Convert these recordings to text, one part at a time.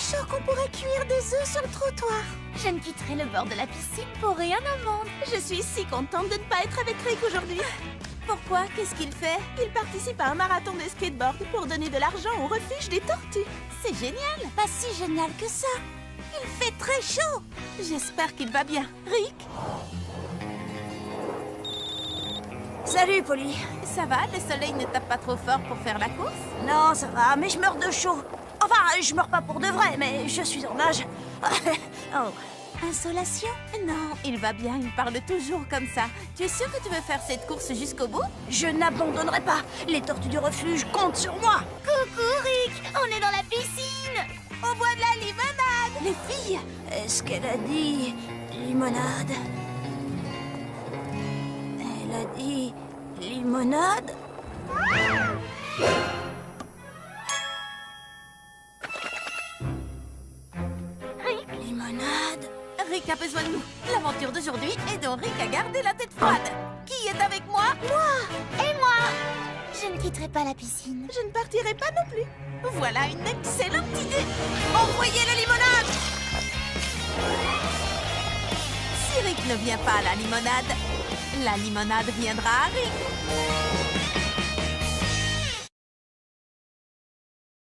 chaud qu'on pourrait cuire des œufs sur le trottoir. Je ne quitterai le bord de la piscine pour rien au monde. Je suis si contente de ne pas être avec Rick aujourd'hui. Pourquoi? Qu'est-ce qu'il fait? Il participe à un marathon de skateboard pour donner de l'argent au refuge des tortues. C'est génial. Pas si génial que ça. Il fait très chaud. J'espère qu'il va bien. Rick? Salut, Polly. Ça va? Le soleil ne tape pas trop fort pour faire la course? Non, ça va, mais je meurs de chaud. Enfin, je meurs pas pour de vrai, mais je suis en nage. Oh. Insolation? Non, il va bien, il parle toujours comme ça. Tu es sûr que tu veux faire cette course jusqu'au bout? Je n'abandonnerai pas. Les tortues du refuge comptent sur moi. Coucou, Rick. On est dans la piscine. On boit de la limonade! Les filles, est-ce qu'elle a dit limonade? Elle a dit limonade? Limonade? Rick a besoin de nous. L'aventure d'aujourd'hui est dont Rick a gardé la tête froide. Qui est avec moi? Moi. Et moi. Je ne quitterai pas la piscine. Je ne partirai pas non plus. Voilà une excellente idée. Envoyez la limonade! Si Rick ne vient pas à la limonade viendra à Rick.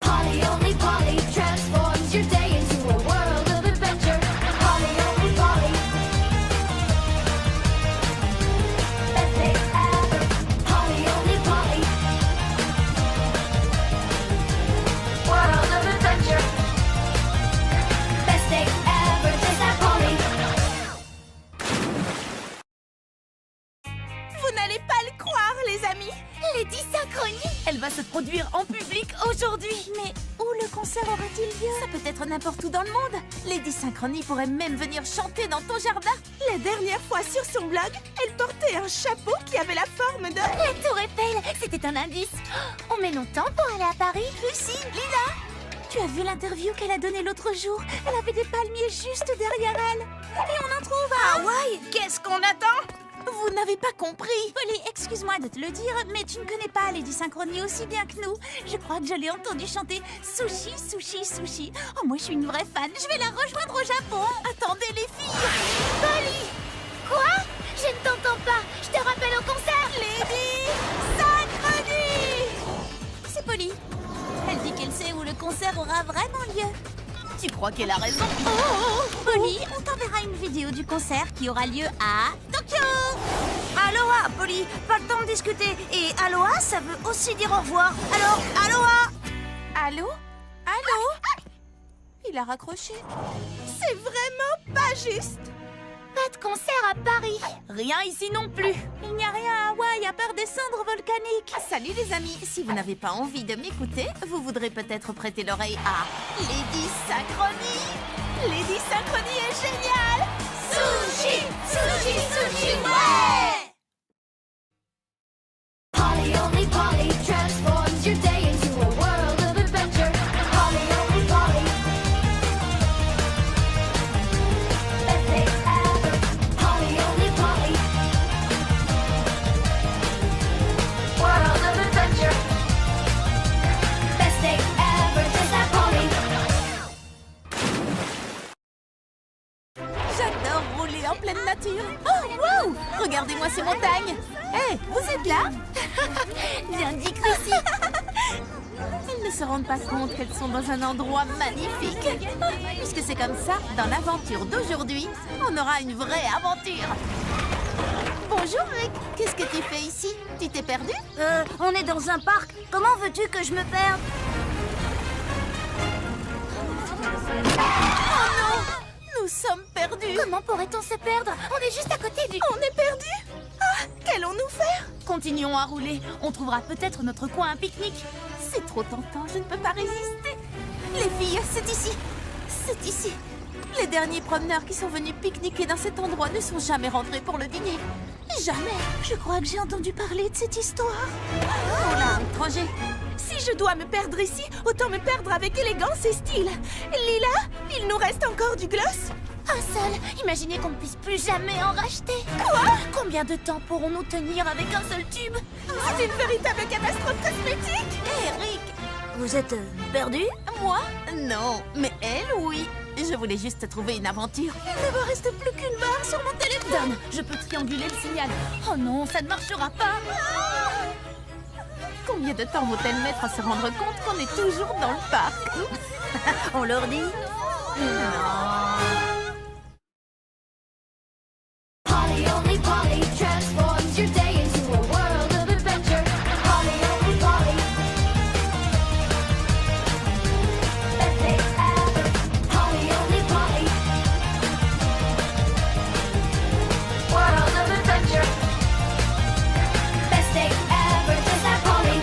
Polly, only Polly transforms your day into a world of adventure. Polly, only Polly. Best day ever. Polly, only Polly. World of adventure. Best day ever. Just that Polly. Vous n'allez pas le croire, les amis. Les Dysynchronnies. Elle va se produire en public aujourd'hui. Mais où le concert aura-t-il lieu? Ça peut être n'importe où dans le monde. Les Dysynchronnies pourraient même venir chanter dans ton jardin. La dernière fois sur son blog, elle portait un chapeau qui avait la forme de... La tour Eiffel, c'était un indice. On met longtemps pour aller à Paris. Lucie, Lila, tu as vu l'interview qu'elle a donnée l'autre jour? Elle avait des palmiers juste derrière elle. Et on en trouve à... Hawaï, qu'est-ce qu'on attend? Vous n'avez pas compris. Polly, excuse-moi de te le dire, mais tu ne connais pas les Dysynchronnies aussi bien que nous. Je crois que je l'ai entendu chanter Sushi, Sushi, Sushi. Oh, moi, je suis une vraie fan. Je vais la rejoindre au Japon. Attendez, les filles. Polly! Quoi? Je ne t'entends pas. Je te rappelle au concert. Les Dysynchronnies. C'est Polly. Elle dit qu'elle sait où le concert aura vraiment lieu. Tu crois qu'elle a raison? Polly, on t'enverra une vidéo du concert qui aura lieu à Tokyo. Aloha, Polly, pas le temps de discuter. Et aloha, ça veut aussi dire au revoir. Alors, aloha! Allô? Allô? Il a raccroché. C'est vraiment pas juste. Pas de concert à Paris. Rien ici non plus. Il n'y a rien à Hawaï à part des cendres volcaniques. Salut les amis, si vous n'avez pas envie de m'écouter, vous voudrez peut-être prêter l'oreille à les Dysynchronnies. Les Dysynchronnies est génial. Sushi, sushi, sushi, ouais. Polly, only Polly transforms your day into a world of adventure. Polly, only Polly. Best day ever. Polly, only Polly. World of adventure. Best day ever. Just that Polly. J'adore rouler en pleine nature. Oh, wow! Regardez-moi ces montagnes. Hé, vous êtes là? Bien dit, Chrissy. Elles ne se rendent pas compte qu'elles sont dans un endroit magnifique. Puisque c'est comme ça, dans l'aventure d'aujourd'hui, on aura une vraie aventure. Bonjour Rick, qu'est-ce que tu fais ici? Tu t'es perdu? On est dans un parc. Comment veux-tu que je me perde? Oh non! Nous sommes perdus. Comment pourrait-on se perdre? On est juste à côté du... On est perdus? Ah, qu'allons-nous faire? Continuons à rouler. On trouvera peut-être notre coin à pique-nique. C'est trop tentant, je ne peux pas résister. Les filles, c'est ici. C'est ici. Les derniers promeneurs qui sont venus pique-niquer dans cet endroit ne sont jamais rentrés pour le dîner. Jamais. Je crois que j'ai entendu parler de cette histoire. Oh là, étranger. Si je dois me perdre ici, autant me perdre avec élégance et style. Lila, il nous reste encore du gloss? Un seul. Imaginez qu'on ne puisse plus jamais en racheter. Quoi? Combien de temps pourrons-nous tenir avec un seul tube? C'est une véritable catastrophe cosmétique. Hé, Rick, Vous êtes perdu? Moi? Non, mais elle, oui. Je voulais juste trouver une aventure. Il ne me reste plus qu'une barre sur mon téléphone. Je peux trianguler le signal. Oh non, ça ne marchera pas. Combien de temps vont-elles mettre à se rendre compte qu'on est toujours dans le parc? On leur dit? Polly only Polly transforms your day into a world of adventure. Polly only Polly. Best day ever. Polly only Polly. World of adventure. Best day ever. Just that Polly.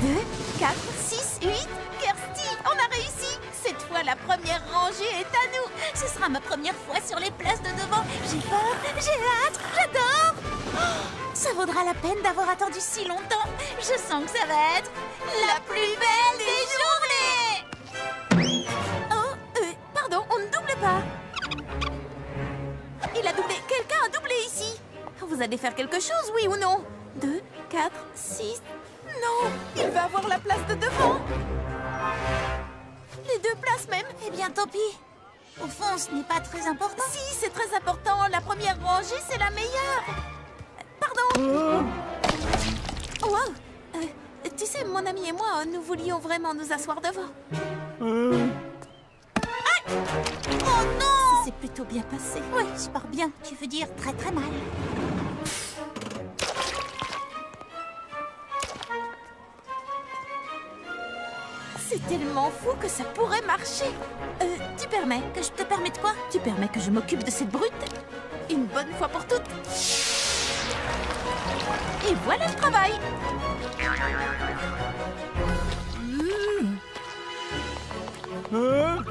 2, 4, 6, 8. Kirsty, on a réussi. Cette fois, la première rangée est à nous. Ce sera ma première fois sur les places de devant. J'ai peur, j'ai hâte, j'adore. Oh, ça vaudra la peine d'avoir attendu si longtemps. Je sens que ça va être la plus belle des journées. Oh, pardon, on ne double pas. Il a doublé. Quelqu'un a doublé ici. Vous allez faire quelque chose, oui ou non? 2, 4, 6. Non, il va avoir la place de devant. Les deux places même. Eh bien, tant pis. Au fond, ce n'est pas très important. Si, c'est très important. La première rangée, c'est la meilleure. Pardon. Wow. Tu sais, mon ami et moi, nous voulions vraiment nous asseoir devant. Oh non! C'est plutôt bien passé. Oui, je pars bien. Tu veux dire très très mal. C'est tellement fou que ça pourrait marcher. Tu permets? Que je te permette quoi? Tu permets que je m'occupe de cette brute? Une bonne fois pour toutes. Et voilà le travail. Oh,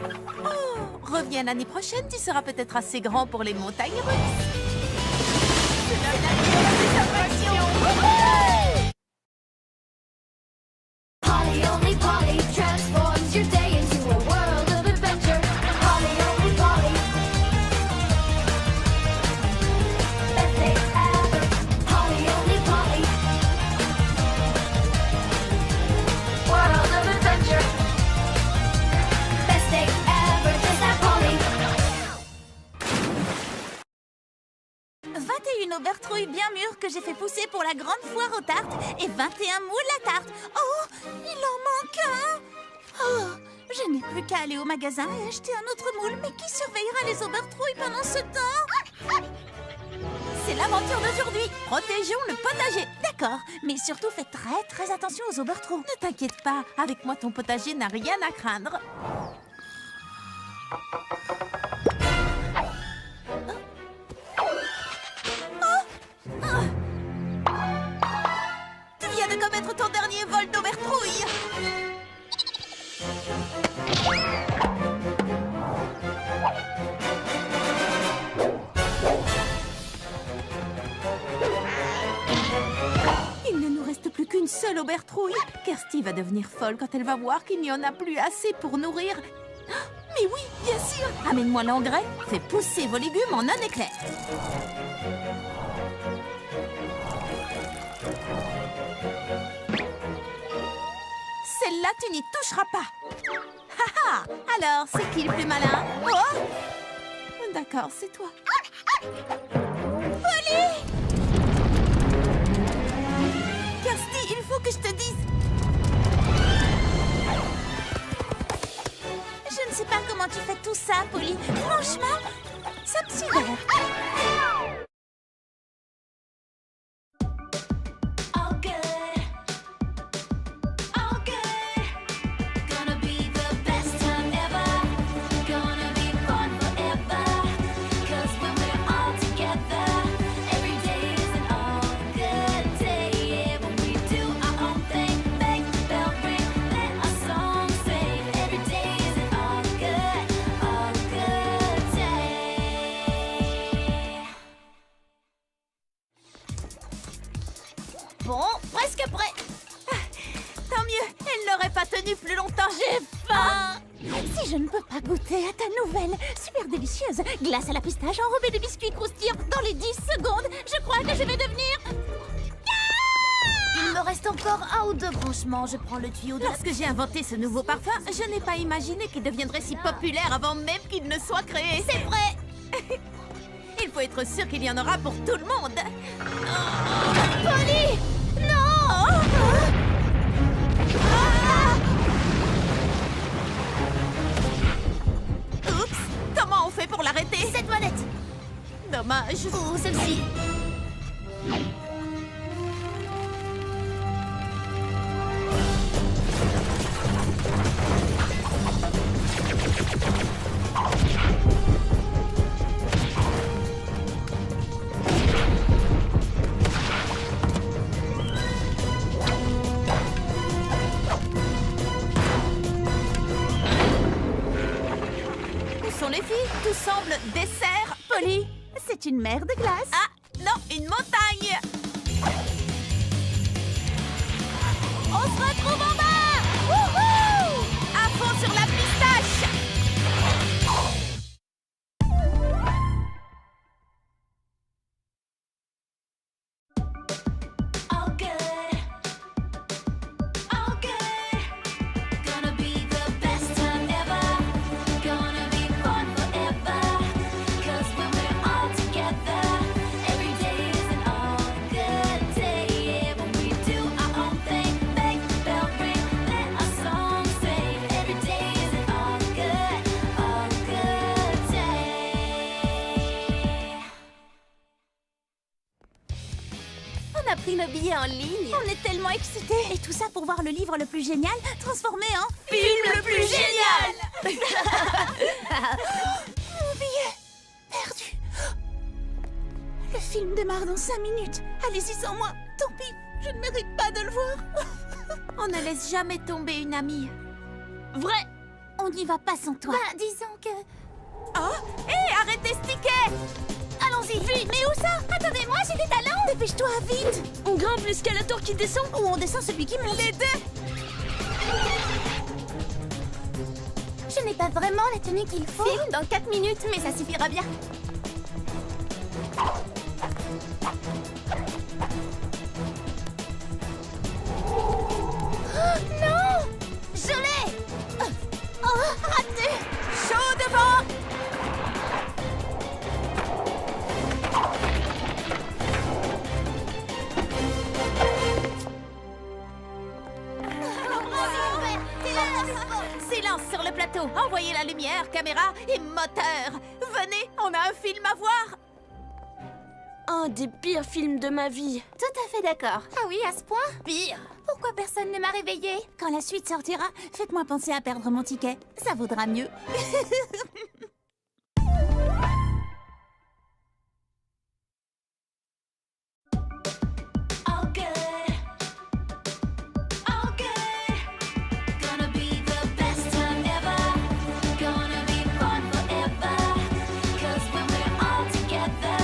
reviens l'année prochaine, tu seras peut-être assez grand pour les montagnes russes. C'est la passion. Polly only Polly transforms your day into a world of adventure. Polly only Polly. Best day ever. Polly only Polly. World of adventure. Best day ever. Just that Polly. 21 aubertrouilles bien mûres que j'ai fait pousser pour la grande foire aux tartes et 21 moules à tarte. Oh, il en manque un. Oh, je n'ai plus qu'à aller au magasin et acheter un autre moule. Mais qui surveillera les aubertrouilles pendant ce temps? C'est l'aventure d'aujourd'hui. Protégeons le potager. D'accord, mais surtout fais très très attention aux aubertrouilles. Ne t'inquiète pas, avec moi ton potager n'a rien à craindre. Tu viens de commettre ton dernier vol d'aubertrouille. Il ne nous reste plus qu'une seule aubertrouille. Kirsty va devenir folle quand elle va voir qu'il n'y en a plus assez pour nourrir. Mais oui, bien sûr. Amène-moi l'engrais. Fais pousser vos légumes en un éclair. Celle-là, tu n'y toucheras pas. Haha. Alors, c'est qui le plus malin? Oh, d'accord, c'est toi. Polly! Kirsty, il faut que je te dise. Je ne sais pas comment tu fais tout ça, Polly. Franchement, ça me sidère. All good. All good. Gonna be the best time ever. Gonna be fun forever. 'Cause when we're all together, every day is an all good day. Yeah, when we do our own thing, bang, bell ring, let our song sing. Every day is an all good day. Bon, presque prêt. Tant mieux, elle n'aurait pas tenu plus longtemps. J'ai faim. Si je ne peux pas goûter à ta nouvelle, super délicieuse glace à la pistache enrobée de biscuits croustillants dans les 10 secondes, je crois que je vais devenir encore un ou deux branchements. Je prends le tuyau de la... Lorsque j'ai inventé ce nouveau parfum, je n'ai pas imaginé qu'il deviendrait si populaire avant même qu'il ne soit créé. C'est vrai. Il faut être sûr qu'il y en aura pour tout le monde. Polly! Non! Oups! Comment on fait pour l'arrêter? Cette manette! Dommage. Ou celle-ci. Où sont les filles? Tout semble dessert, Polly. C'est une mer de glace. Ah, non, une montagne. On se retrouve en bas. Wouhou! À fond sur la pistache. All good. All good. Gonna be the best time ever. Gonna be fun forever. 'Cause when we're all together, every day is an all good day. Yeah, when we do our own thing, make the bell ring, let our song sing. Every day is an all good day. On a pris nos billets en ligne. On est tellement excités. Et tout ça pour voir le livre le plus génial transformé en... Film le plus génial. Mon billet perdu. Le film démarre dans 5 minutes. Allez-y sans moi. Tant pis, je ne mérite pas de le voir. On ne laisse jamais tomber une amie. Vrai. On n'y va pas sans toi. Bah, disons que... Oh, hé, arrêtez ce ticket. Allons-y, vite. Mais où ça? Attendez-moi, j'ai des talents. Dépêche-toi, vite. On grimpe l'escalator qui descend. Ou on descend celui qui monte. Les deux. Je n'ai pas vraiment la tenue qu'il faut. Film dans 4 minutes, mais ça suffira bien. Non! Je l'ai! Oh, raté! Chaud devant. Silence sur le plateau. Envoyez la lumière, caméra et moteur. Venez, on a un film à voir. Un des pires films de ma vie. Tout à fait d'accord. Ah oui, à ce point? Pire. Pourquoi personne ne m'a réveillée? Quand la suite sortira, faites-moi penser à perdre mon ticket. Ça vaudra mieux. All good. All good. Gonna be the best time ever. Gonna be fun forever. 'Cause when we're all together,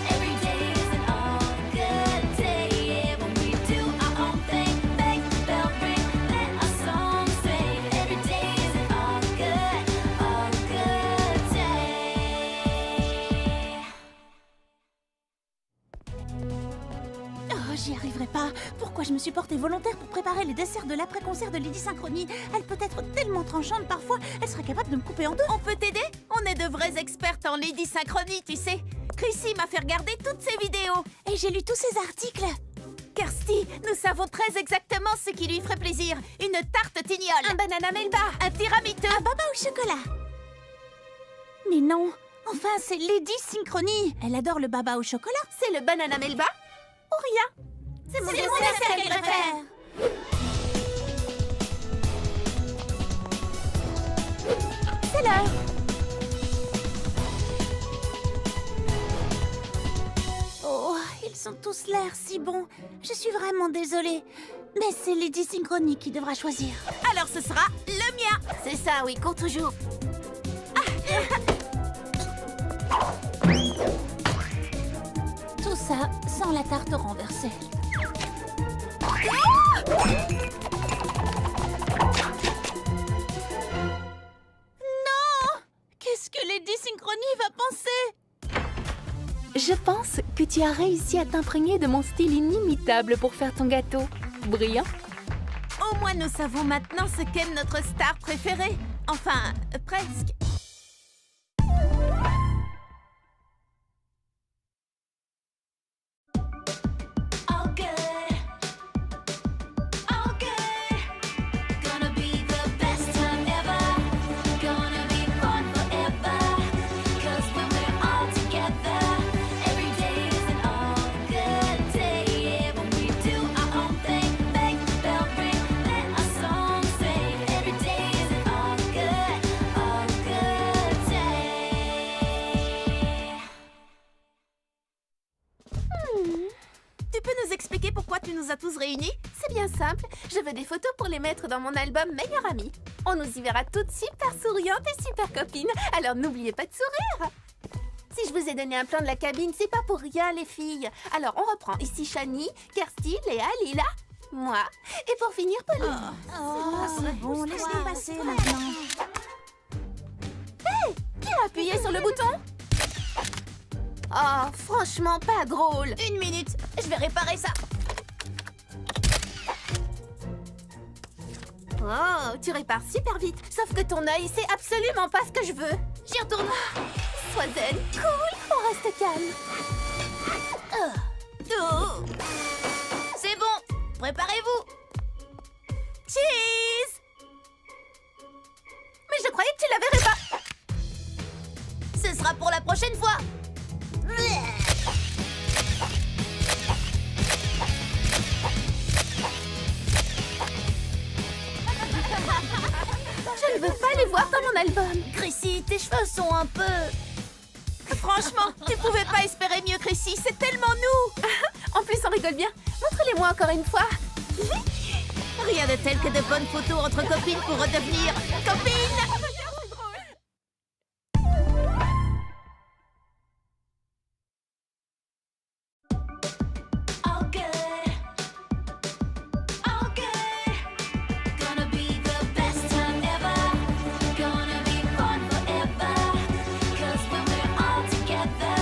every day is an all good day. Yeah, when we do our own thing, make the bell ring, let our song sing. Every day is an all good day. Oh, j'y arriverai pas. Pourquoi je me suis portée volontaire pour préparer les desserts de l'après-concert de Lady Synchronie? Elle peut être tellement tranchante parfois, elle serait capable de me couper en deux. On peut t'aider? On est de vraies expertes en Lady Synchronie, tu sais. Chrissy m'a fait regarder toutes ses vidéos. Et j'ai lu tous ces articles. Kirsty, nous savons très exactement ce qui lui ferait plaisir. Une tarte tignole. Un banana melba. Un tiramisu. Un baba au chocolat. Mais non, enfin c'est Lady Synchronie. Elle adore le baba au chocolat. C'est le banana melba ou rien? C'est mon dessert qu'elle préfère. C'est l'heure. Oh, ils ont tous l'air si bons. Je suis vraiment désolée. Mais c'est Lady Synchronie qui devra choisir. Alors ce sera le mien. C'est ça, oui, cours toujours. Tout ça sans la tarte renversée. Non! Qu'est-ce que Lady Synchronie va penser? Je pense que tu as réussi à t'imprégner de mon style inimitable pour faire ton gâteau. brillant. Au moins, nous savons maintenant ce qu'est notre star préférée. Enfin, presque. All good. All good. Gonna be the best time ever. Gonna be fun forever. 'Cause when we're all together, every day is an all good day. Yeah, when we do our own thing, make the bell ring, let our song sing. Every day is an all good day. Tu peux nous expliquer pourquoi tu nous as tous réunis? C'est bien simple. Je veux des photos pour les mettre dans mon album Meilleure Amie. On nous y verra toutes super souriantes et super copines. Alors n'oubliez pas de sourire. Si je vous ai donné un plan de la cabine, c'est pas pour rien, les filles. Alors on reprend. Ici Shani, Kirsty, Léa, Lila, moi. Et pour finir, Pauline. C'est bon, laisse-les passer maintenant. Qui a appuyé sur le bouton? Oh, franchement, pas drôle. Une minute, je vais réparer ça. Oh, tu répares super vite. Sauf que ton œil, c'est absolument pas ce que je veux. J'y retourne. Sois zen, cool, on reste calme. Oh. C'est bon, préparez-vous. Cheese! Mais je croyais que tu l'avais réparé. Ce sera pour la prochaine fois. Je ne veux pas les voir dans mon album. Chrissy, tes cheveux sont un peu... Franchement, tu pouvais pas espérer mieux, Chrissy. C'est tellement nous. En plus, on rigole bien. Montre-les-moi encore une fois. Rien de tel que de bonnes photos entre copines pour redevenir copines. All good. All good. Gonna be the best time ever. Gonna be fun forever. 'Cause when we're all together,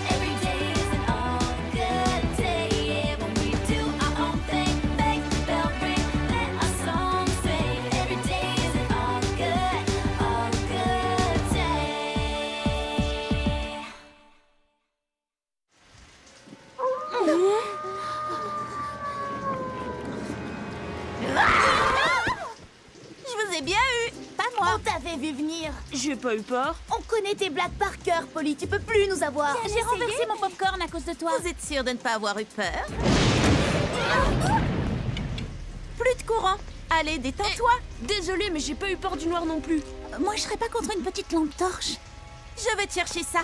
every day is an all good day. Yeah, when we do our own thing, make the bell ring, let our song sing. Every day is an all good day. Je vous ai bien eu. Pas moi. On t'avait vu venir. J'ai pas eu peur. On connaît tes blagues par cœur, Polly. Tu peux plus nous avoir. J'ai renversé mon popcorn à cause de toi. Vous êtes sûr de ne pas avoir eu peur? Plus de courant. Allez, détends-toi. Désolée, mais j'ai pas eu peur du noir non plus. Moi, je serais pas contre une petite lampe torche. Je vais te chercher ça.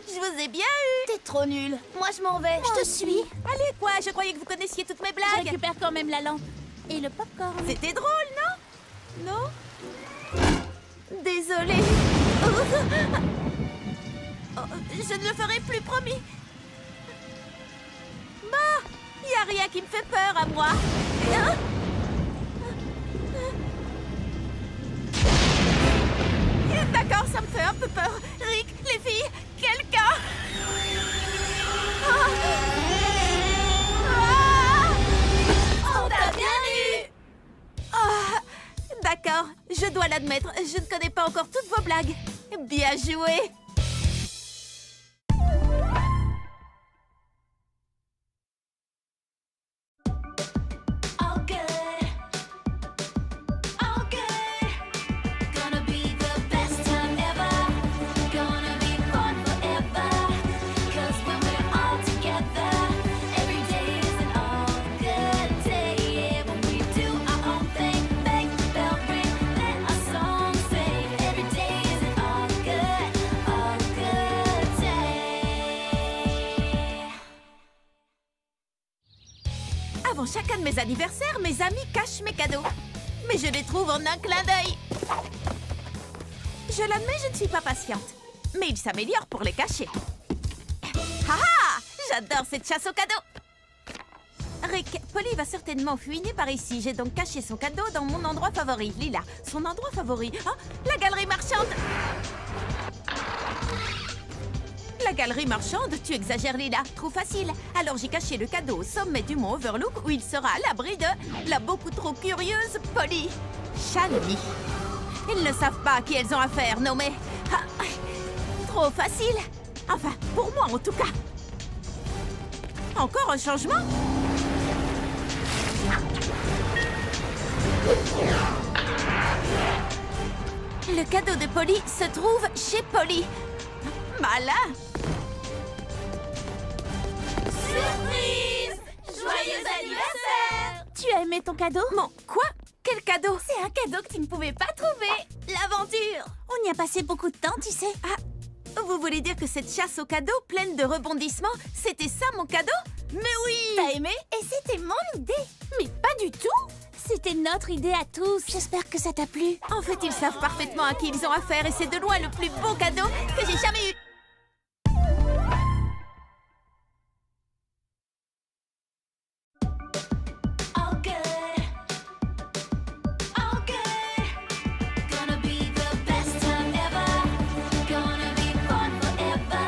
Je vous ai bien eu. T'es trop nulle. Moi, je m'en vais. Je te suis. Allez, quoi? Je croyais que vous connaissiez toutes mes Je blagues. récupère quand même la lampe. Et le popcorn. C'était drôle, non? Non? Désolée. Oh, je ne le ferai plus, promis. Bah, y a rien qui me fait peur à moi. Hein? D'accord, ça me fait un peu peur. Rick, les filles, quelqu'un. On t'a bien eu. D'accord, je dois l'admettre, je ne connais pas encore toutes vos blagues. Bien joué. All good. All good. Gonna be the best time ever. Gonna be fun forever. 'Cause when we're all together, every day is an all good day. Yeah, when we do our own thing, make the bell ring, let our song sing. Every day is an all good day. Avant chacun de mes anniversaires, mes amis cachent mes cadeaux. Mais je les trouve en un clin d'œil. Je l'admets, je ne suis pas patiente. Mais ils s'améliorent pour les cacher. Ah ah! J'adore cette chasse aux cadeaux. Rick, Polly va certainement fouiner par ici. J'ai donc caché son cadeau dans mon endroit favori. Lila, son endroit favori. Ah, la galerie marchande. La galerie marchande, tu exagères, Lila. Trop facile. Alors j'ai caché le cadeau au sommet du mont Overlook où il sera à l'abri de la beaucoup trop curieuse Polly. Shani. Ils ne savent pas à qui elles ont affaire, non mais... Ah, trop facile. Enfin, pour moi en tout cas. Encore un changement? Le cadeau de Polly se trouve chez Polly. Malin! Surprise! Joyeux anniversaire! Tu as aimé ton cadeau? Mon... Quoi? Quel cadeau? C'est un cadeau que tu ne pouvais pas trouver. L'aventure! On y a passé beaucoup de temps, tu sais. Ah, vous voulez dire que cette chasse au cadeau pleine de rebondissements, c'était ça mon cadeau? Mais oui! T'as aimé? Et c'était mon idée. Mais pas du tout! C'était notre idée à tous. J'espère que ça t'a plu. En fait, ils savent parfaitement à qui ils ont affaire et c'est de loin le plus beau cadeau que j'ai jamais eu. All good. All good. Gonna be the best time ever. Gonna be fun forever.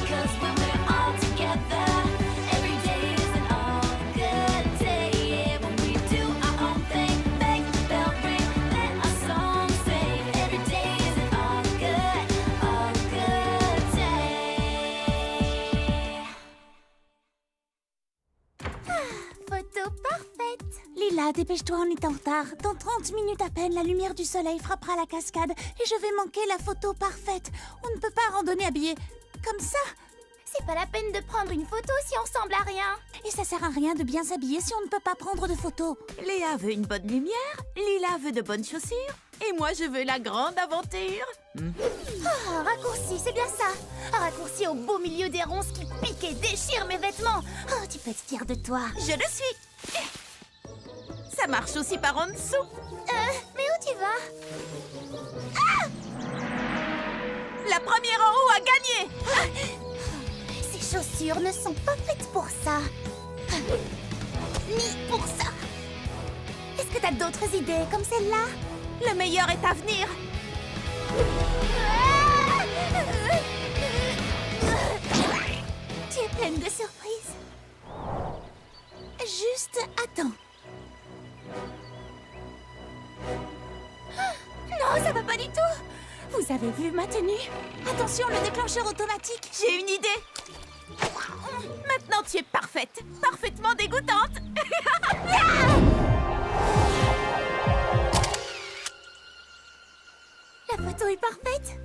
'Cause when we're all together, every day is an all good day. Yeah, when we do our own thing, make the bell ring, let our song sing. Every day is an all good day. Photo parfaite. Lila, dépêche-toi, on est en retard. Dans 30 minutes à peine, la lumière du soleil frappera la cascade et je vais manquer la photo parfaite. On ne peut pas randonner habillé comme ça. C'est pas la peine de prendre une photo si on ressemble à rien. Et ça sert à rien de bien s'habiller si on ne peut pas prendre de photos. Léa veut une bonne lumière, Lila veut de bonnes chaussures, et moi je veux la grande aventure. Un raccourci, c'est bien ça. Un raccourci au beau milieu des ronces qui piquent et déchirent mes vêtements. Oh, tu peux être fière de toi. Je le suis. Ça marche aussi par en dessous. Mais où tu vas? La première en haut a gagné. Ces chaussures ne sont pas faites pour ça. Ni pour ça. Est-ce que t'as d'autres idées comme celle-là? Le meilleur est à venir. Tu es pleine de surprises. Juste attends. Non, ça va pas du tout. Vous avez vu ma tenue? Attention, le déclencheur automatique. J'ai une idée. Maintenant tu es parfaite, parfaitement dégoûtante. La photo est parfaite.